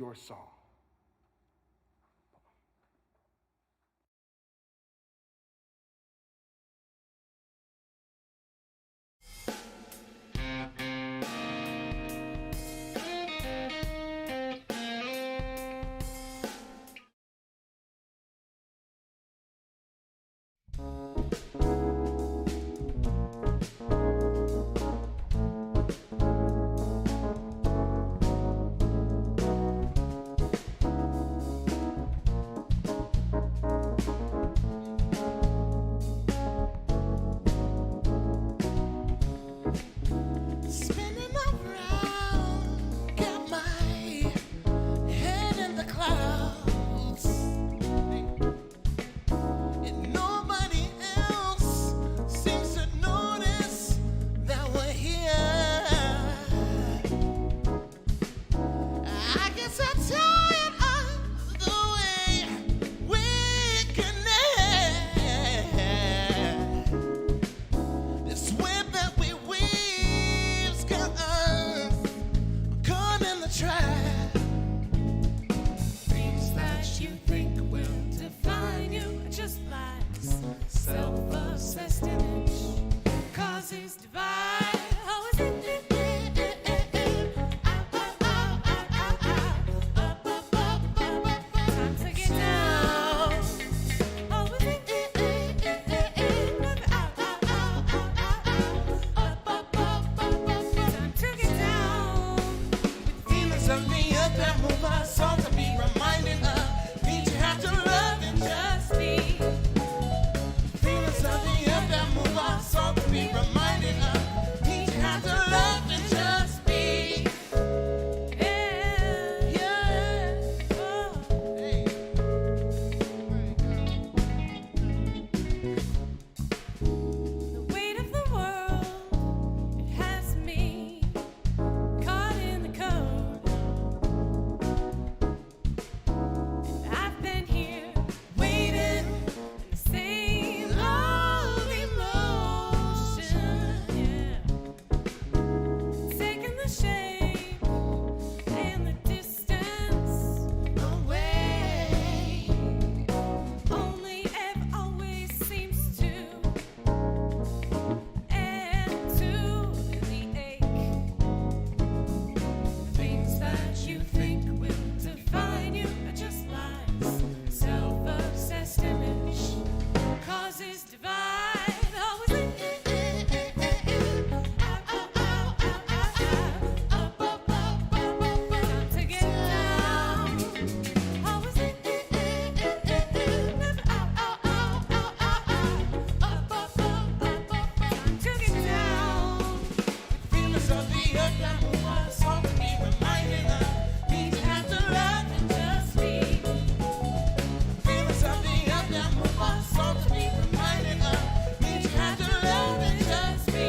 your song. Spinning around, got my head in the clouds, and nobody else seems to notice that we're here. I guess I'm tired of the way we connect. This web that we weave's got us caught in the trap. Dreams that you think will define you are just lies. Self-obsessed image causes divide. Always in it. Time to get down. Always in it. Time to get down. Feelings of the earth that move us all to be reminded of things you have to love and Just be. feelings of the earth that move us all to be reminded of things you have to love and just be. Yeah. Yeah. Oh. Hey. The weight of the world, it has me caught in the code. And I've been here waiting in the same old emotion, yeah. Taking the shape and the distance away. Only ever always seems to add to the ache. Things that you think will define you are just lies. Self-obsessed image causes divide. Always in time to get down. Always in time to get down. Feelings of the earth that move us all to be reminded of things you have to love and just be. Feelings of the earth that move us all to be reminded of things you have to love and just be.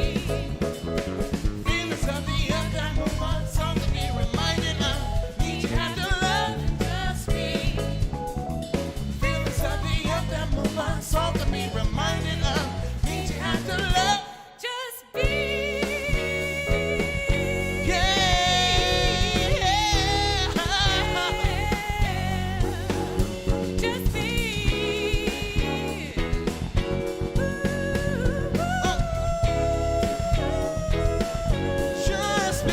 Feelings of the earth that move us all to be reminded of things you have to love and just be. Feelings of the earth that move us all to be reminded of things you have to love. Just be. Just be. Just be.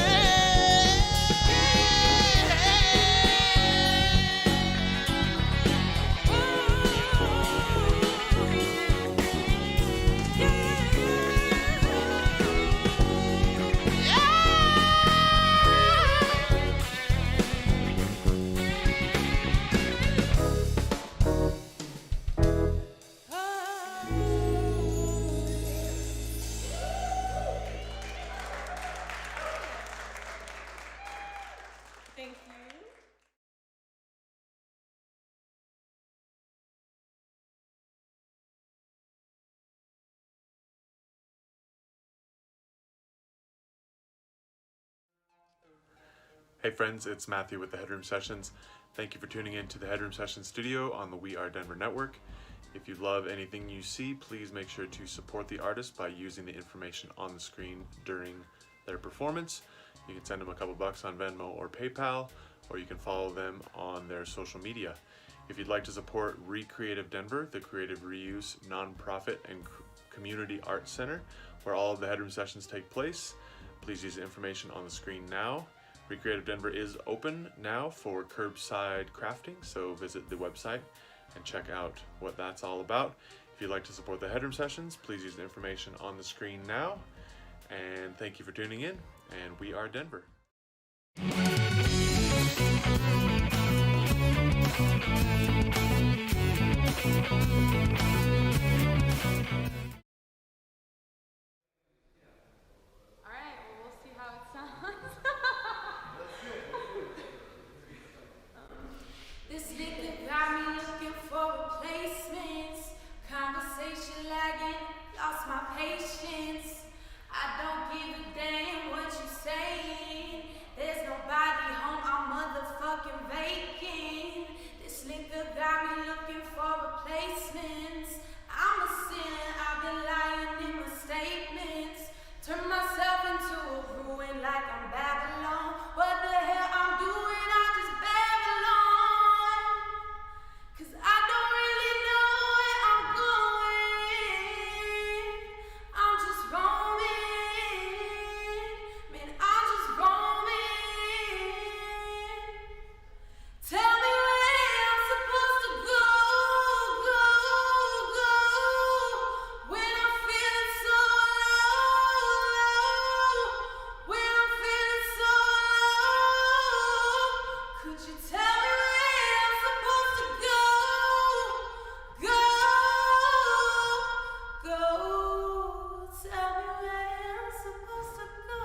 Thank you. Hey friends, it's Matthew with the Headroom Sessions. Thank you for tuning in to the Headroom Sessions studio on the We Are Denver network. If you love anything you see, please make sure to support the artist by using the information on the screen during their performance. You can send them a couple bucks on Venmo or PayPal, or you can follow them on their social media. If you'd like to support Recreative Denver, the creative reuse nonprofit and community arts center, where all of the Headroom sessions take place, please use the information on the screen now. Recreative Denver is open now for curbside crafting, so visit the website and check out what that's all about. If you'd like to support the Headroom sessions, please use the information on the screen now. And thank you for tuning in, and we are Denver. This nigga got me looking for replacements. Conversation lagging, lost my patience. I don't give a damn what you saying. There's nobody home, I'm motherfucking vacant. This nigga got me looking for replacements. I'm a sinner, I've been lying in my statements. Turn myself into a ruin like I'm Babylon. What the hell I'm doing, I just Babylon. Cause I don't really know where I'm going. I'm just roaming. Man, I'm just roaming. Tell me where I'm supposed to go. When I'm feeling so low. When I'm feeling so low. Could you tell me where I'm supposed to go? Tell me where I'm supposed to go.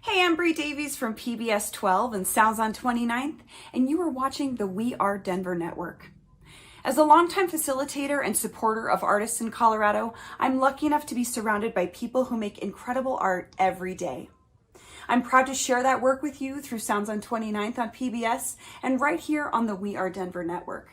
Hey, I'm Bree Davies from PBS 12 and Sounds on 29th, and you are watching the We Are Denver Network. As a longtime facilitator and supporter of artists in Colorado, I'm lucky enough to be surrounded by people who make incredible art every day. I'm proud to share that work with you through Sounds on 29th on PBS and right here on the We Are Denver Network.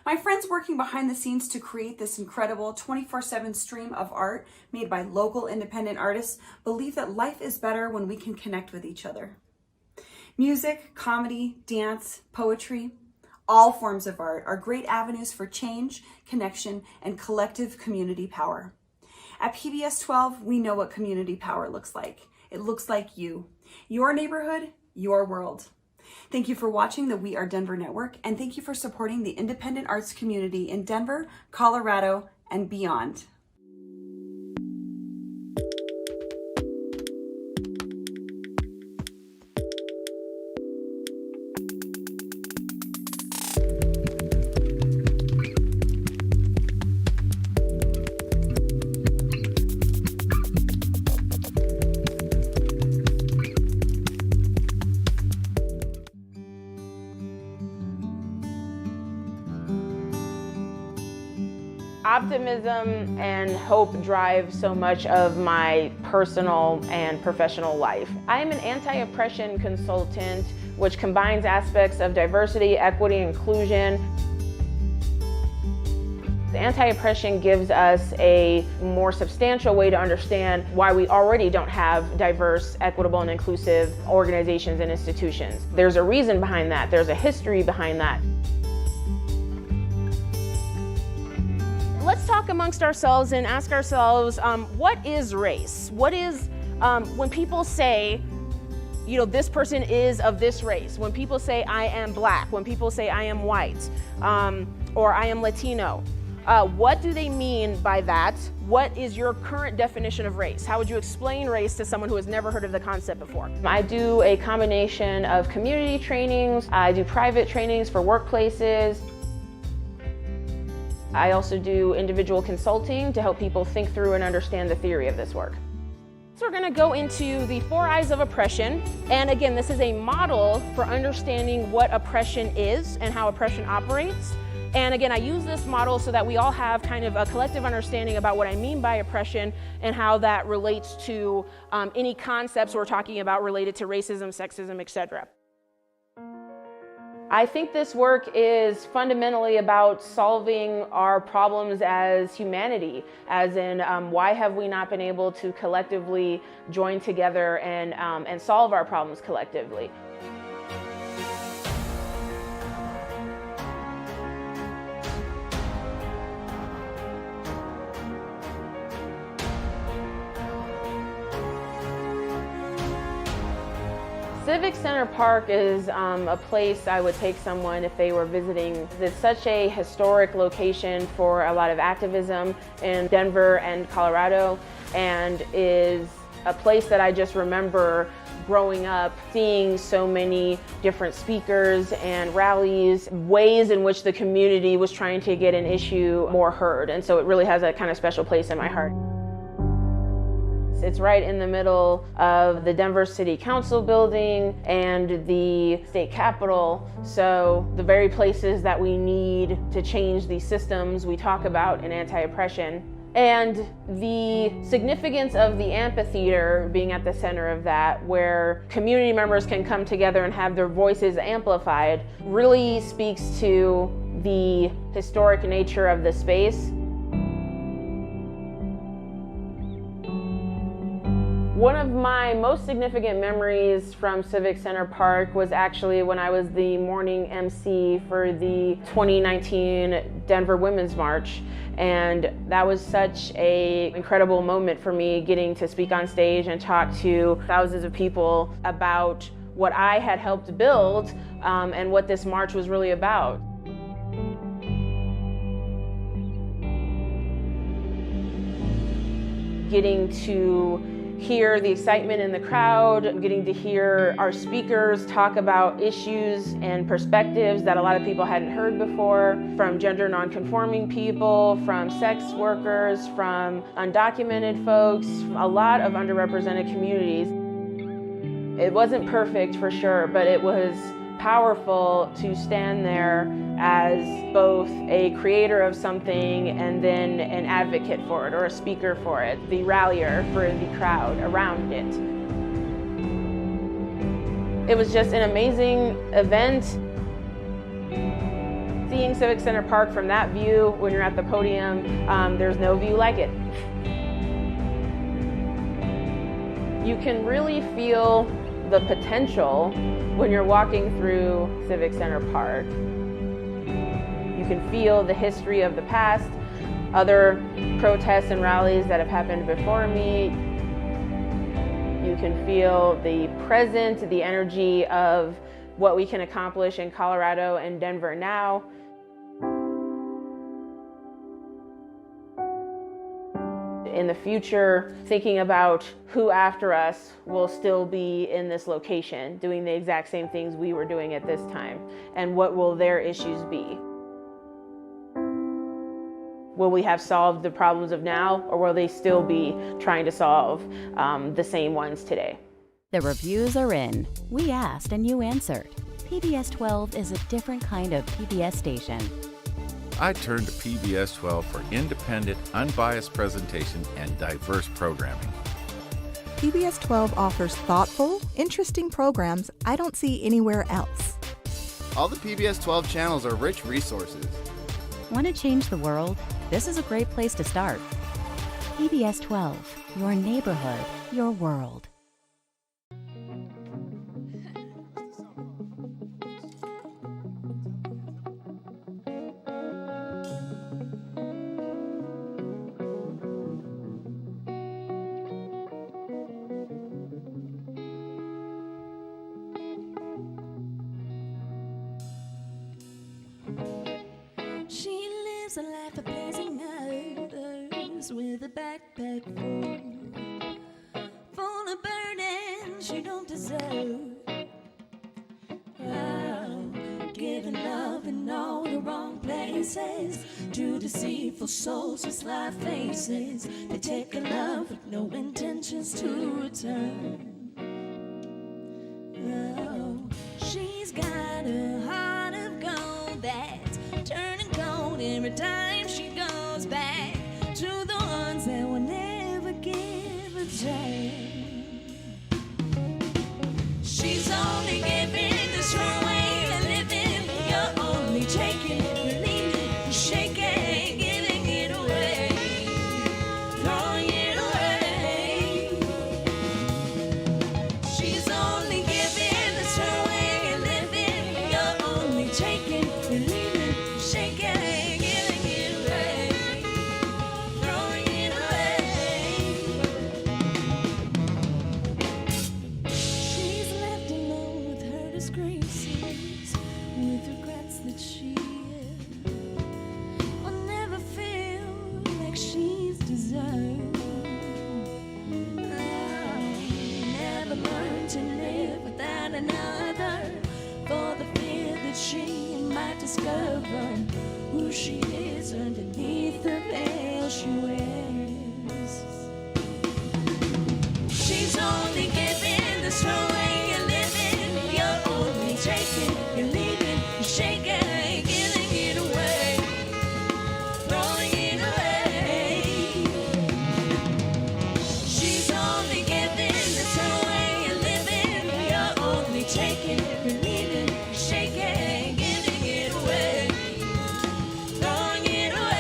My friends working behind the scenes to create this incredible 24/7 stream of art made by local independent artists believe that life is better when we can connect with each other. Music, comedy, dance, poetry, all forms of art are great avenues for change, connection, and collective community power. At PBS 12, we know what community power looks like. It looks like you, your neighborhood, your world. Thank you for watching the We Are Denver Network, and thank you for supporting the independent arts community in Denver, Colorado, and beyond. Optimism and hope drive so much of my personal and professional life. I am an anti-oppression consultant, which combines aspects of diversity, equity, inclusion. Anti-oppression gives us a more substantial way to understand why we already don't have diverse, equitable, and inclusive organizations and institutions. There's a reason behind that. There's a history behind that. Let's talk amongst ourselves and ask ourselves, what is race? What is, when people say, you know, this person is of this race, when people say I am black, when people say I am white, or I am Latino, what do they mean by that? What is your current definition of race? How would you explain race to someone who has never heard of the concept before? I do a combination of community trainings. I do private trainings for workplaces. I also do individual consulting to help people think through and understand the theory of this work. So we're going to go into the 4 eyes of oppression. And again, this is a model for understanding what oppression is and how oppression operates. And again, I use this model so that we all have kind of a collective understanding about what I mean by oppression and how that relates to any concepts we're talking about related to racism, sexism, etc. I think this work is fundamentally about solving our problems as humanity, as in why have we not been able to collectively join together and solve our problems collectively. Civic Center Park is a place I would take someone if they were visiting. It's such a historic location for a lot of activism in Denver and Colorado, and is a place that I just remember growing up, seeing so many different speakers and rallies, ways in which the community was trying to get an issue more heard. And so it really has a kind of special place in my heart. It's right in the middle of the Denver City Council building and the state capitol. So the very places that we need to change the systems we talk about in anti-oppression. And the significance of the amphitheater being at the center of that, where community members can come together and have their voices amplified, really speaks to the historic nature of the space. One of my most significant memories from Civic Center Park was actually when I was the morning MC for the 2019 Denver Women's March. And that was such an incredible moment for me, getting to speak on stage and talk to thousands of people about what I had helped build and what this march was really about. Getting to hear the excitement in the crowd, getting to hear our speakers talk about issues and perspectives that a lot of people hadn't heard before, from gender nonconforming people, from sex workers, from undocumented folks, a lot of underrepresented communities. It wasn't perfect for sure, but it was powerful to stand there as both a creator of something and then an advocate for it or a speaker for it, the rallier for the crowd around it. It was just an amazing event. Seeing Civic Center Park from that view when you're at the podium, there's no view like it. You can really feel the potential when you're walking through Civic Center Park. You can feel the history of the past, other protests and rallies that have happened before me. You can feel the present, the energy of what we can accomplish in Colorado and Denver now. In the future, thinking about who after us will still be in this location, doing the exact same things we were doing at this time, and what will their issues be? Will we have solved the problems of now, or will they still be trying to solve the same ones today? The reviews are in. We asked and you answered. PBS 12 is a different kind of PBS station. I turn to PBS 12 for independent, unbiased presentation and diverse programming. PBS 12 offers thoughtful, interesting programs I don't see anywhere else. All the PBS 12 channels are rich resources. Want to change the world? this is a great place to start. PBS 12, your neighborhood, your world. She lives a life of pleasing others with a backpack full of burdens she don't deserve. Oh, giving love in all the wrong places to deceitful souls with sly faces. They take a love with no intentions to return. Oh, she's got a heart of gold that's turning cold every time she goes back to the ones that will never give a chance. She's only giving this her way of living. You're only taking it, leaving, shaking, giving it away, throwing it away. She's only giving this her way of living. You're only taking it, leaving, shaking, giving it away, throwing it away. She's left alone with her disgraces, with regrets that she will never feel like she's deserved. Never learned to live without another, for the fear that she might discover who she is underneath the veil she wears. She's only giving this her way of living. You're only taking, you're leaving, you're shaking, giving it away, throwing it away. She's only giving this her way of living. You're only taking, you're leaving, you're shaking, giving it away, throwing it away.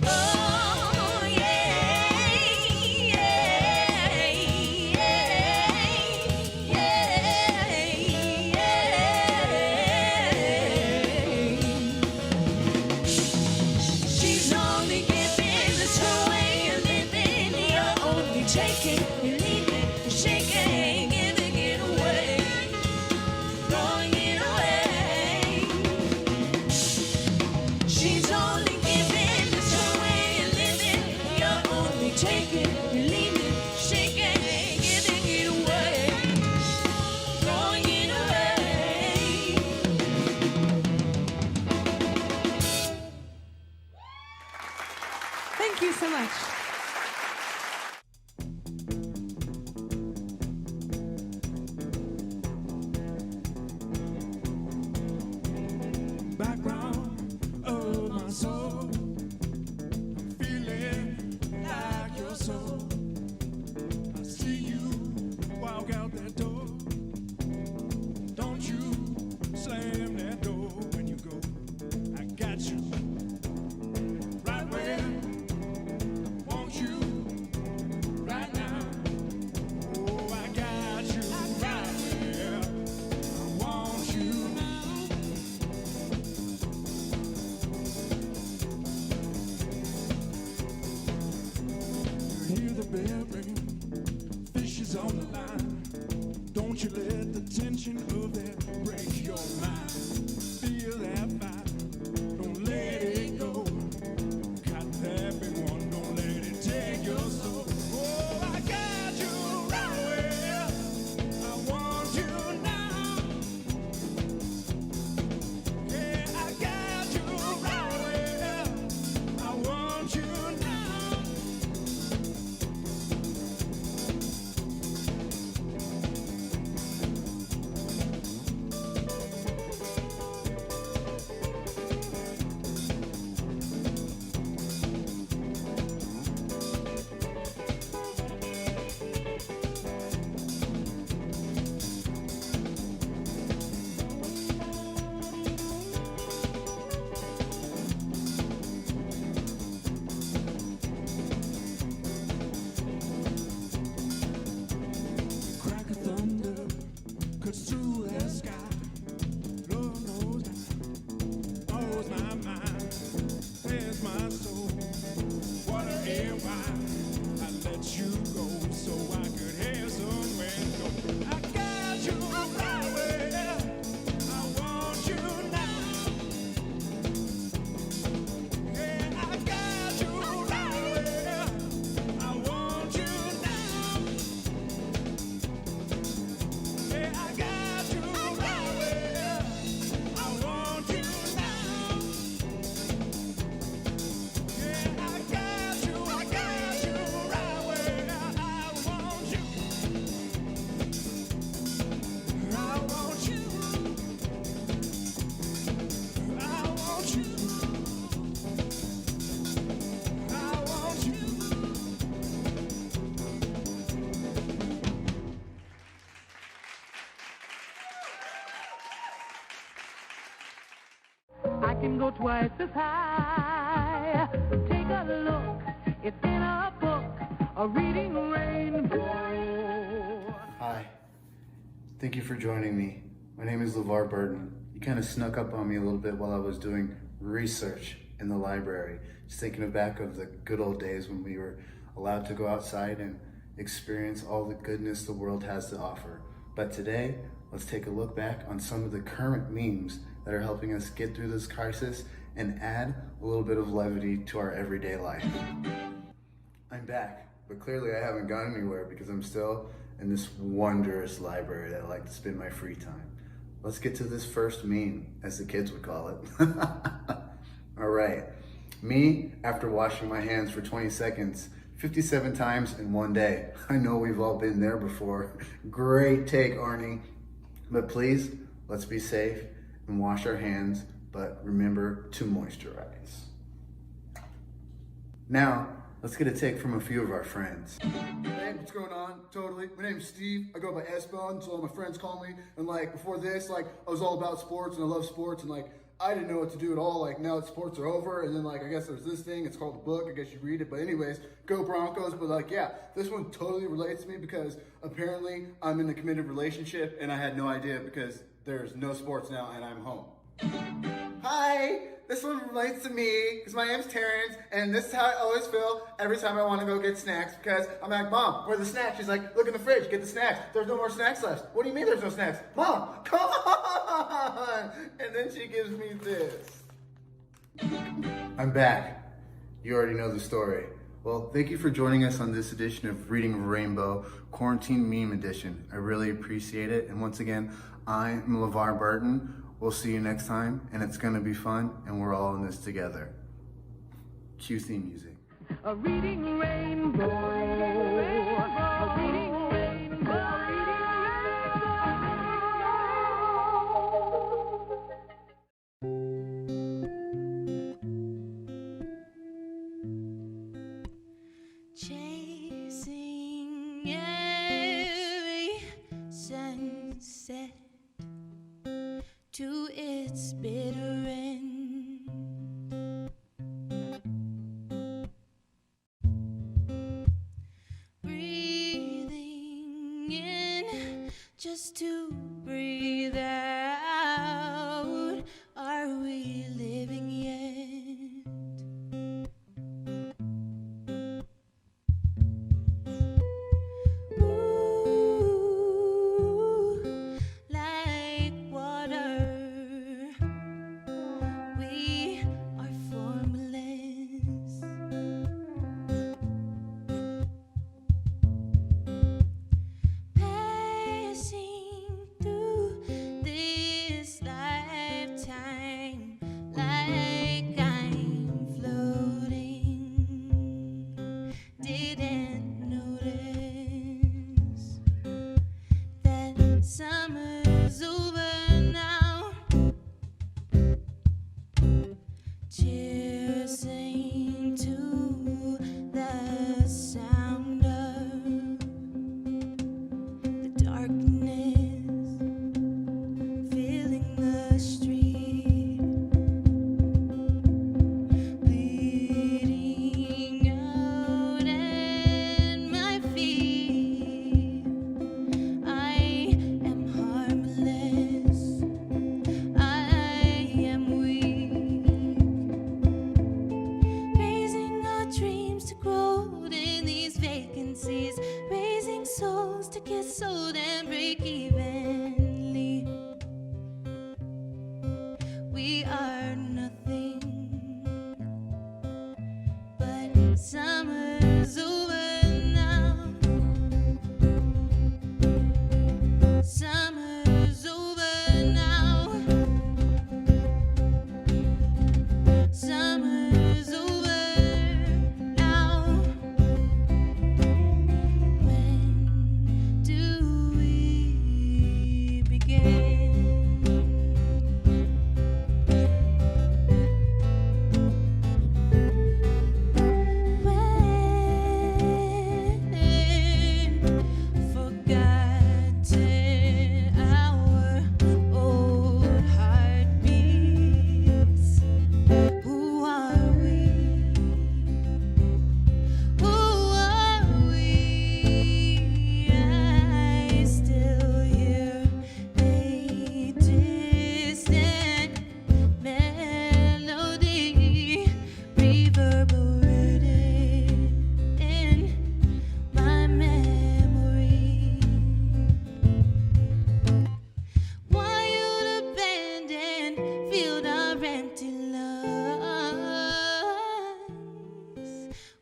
Oh, she's only giving this her way of living. You're only taking, you're leaving, you're shaking, giving it away, throwing it away. She's only giving this her way of living. You're only taking, you're leaving, shaking, giving it away, throwing it away. Thank you so much. Background of my soul, I'm feeling like your soul. I see you walk out that door. Don't you slam that door when you go. I got you right where I want you right now. Oh, I got you right where I want you now. Hear the bell ring, fishes on the line. Don't you let the tension of that break your mind. Feel that fire, don't let it go. him go twice as high. Take a look, it's in a book, a reading rainbow. Hi, thank you for joining me. My name is LeVar Burton. You kind of snuck up on me a little bit while I was doing research in the library, just thinking back of the good old days when we were allowed to go outside and experience all the goodness the world has to offer. But today, let's take a look back on some of the current memes that are helping us get through this crisis and add a little bit of levity to our everyday life. I'm back, but clearly I haven't gone anywhere because I'm still in this wondrous library that I like to spend my free time. Let's get to this first meme, as the kids would call it. All right, me after washing my hands for 20 seconds, 57 times in one day. I know we've all been there before. Great take, Arnie. But please, let's be safe and wash our hands, but remember to moisturize. Now, let's get a take from a few of our friends. Hey, what's going on? Totally. My name's Steve. I go by S-Bone, so all my friends call me. And like before this, like I was all about sports and I love sports and like I didn't know what to do at all. Like now that sports are over, and then like I guess there's this thing. It's called a book. I guess you read it. But anyways, go Broncos. But like yeah, this one totally relates to me because apparently I'm in a committed relationship and I had no idea because there's no sports now and I'm home. Hi, this one relates to me because my name's Terrence and this is how I always feel every time I want to go get snacks because I'm like, Mom, where are the snacks? She's like, look in the fridge, get the snacks. There's no more snacks left. What do you mean there's no snacks? Mom, come on! And then she gives me this. I'm back. You already know the story. Well, thank you for joining us on this edition of Reading Rainbow, Quarantine Meme Edition. I really appreciate it. And once again, I'm LeVar Burton. We'll see you next time, and it's gonna be fun, and we're all in this together. Cue theme music. A reading rainbow. A reading rainbow. Chasing every sunset to its bitter end. Breathing in just to breathe out. Are we living yet? Ooh, like water. We are formless. Passing through this lifetime like I'm floating. Didn't notice that summer's over now. Tears sing to the sound of the darkness filling the street, bleeding out at my feet. I am harmless. I am weak. Raising our dreams to grow in these vacancies, raising souls to get sold and break evenly. We are nothing, but summer's over now. Summer's over now. Summer's over now. When do we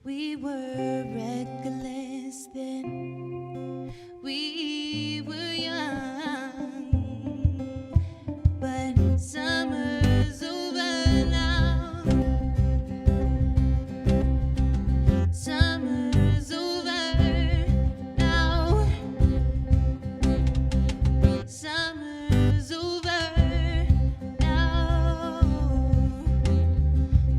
We were reckless then.